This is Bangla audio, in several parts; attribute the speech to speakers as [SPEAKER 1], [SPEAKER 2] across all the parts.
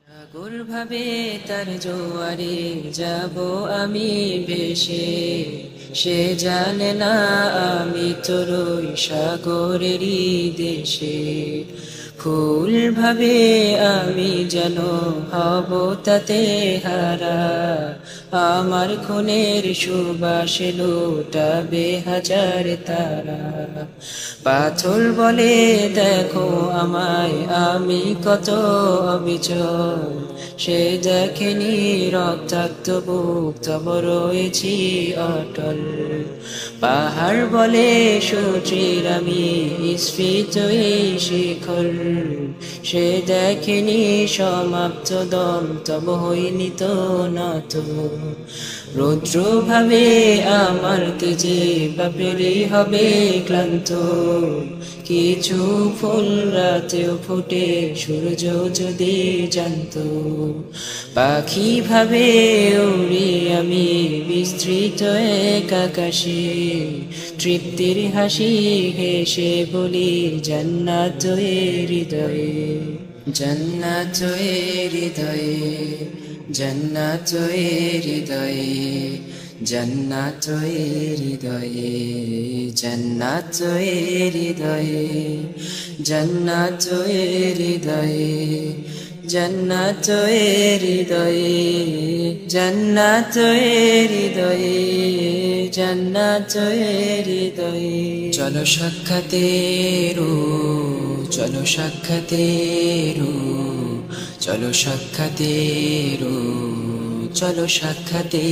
[SPEAKER 1] সাগর ভাবে তার জোয়ারে যাব আমি ভেসে, সে জানে না আমি তোর ওই সাগরেরই দেশে। ফুল ভাবে আমি যেন হব তাতে হারা, আমার খুনের সুবাসে লুটাবে হাজার তারা। পাথর বলে দেখো আমায়, আমি কত অবিচল, সে দেখেনি রক্তাক্ত বুক তব রয়েছি অটল। পাহাড় বলে সূর্যের আমি স্ফীত এই শিখর, সে দেখেনি সমাপ্ত দম তব হইনি তো নত। রৌদ্র ভাবে আমার তেজে বাপেরই হবে ক্লান্ত, কিছু ফুল রাতেও ফুটে সূর্য যদি জানত। পাখি ভাবে উড়ি আমি বিস্তৃত এক আকাশে, তৃপ্তির হাসি হেসে বলি জান্নাত এ হৃদয়ে, জান্নাত এ হৃদয়ে, জান্নাত এ হৃদয়ে, জান্নাত এ হৃদয়ে, জান্নাত এ হৃদয়ে, জান্নাত এ হৃদয়ে, জান্নাত এ হৃদয়ে, জান্নাত এ হৃদয়ে, জান্নাত এ হৃদয়ে। চলো সাক্ষাতে রো, চলো সাক্ষাতে রো, চলো সাক্ষাতে রো, চলো সাক্ষাতে,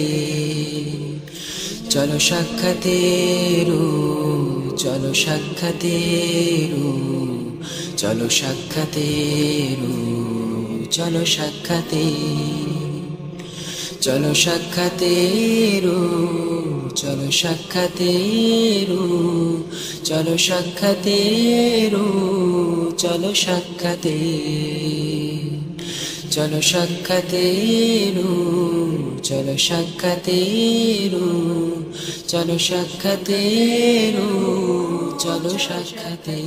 [SPEAKER 1] চলো সাক্ষাতে রো, চলো সাক্ষাতে রো, চলো সাক্ষাতে রো, চলো সাক্ষাতে, চলো সাক্ষাতে রো, চলো সাক্ষাতে রো, চলো সাক্ষাতে রো, চলো সাক্ষাতে, চলো সাক্ষাতে রো, চলো সাক্ষাতে রো, চলো সাক্ষাতে রো, চলো সাক্ষাতে।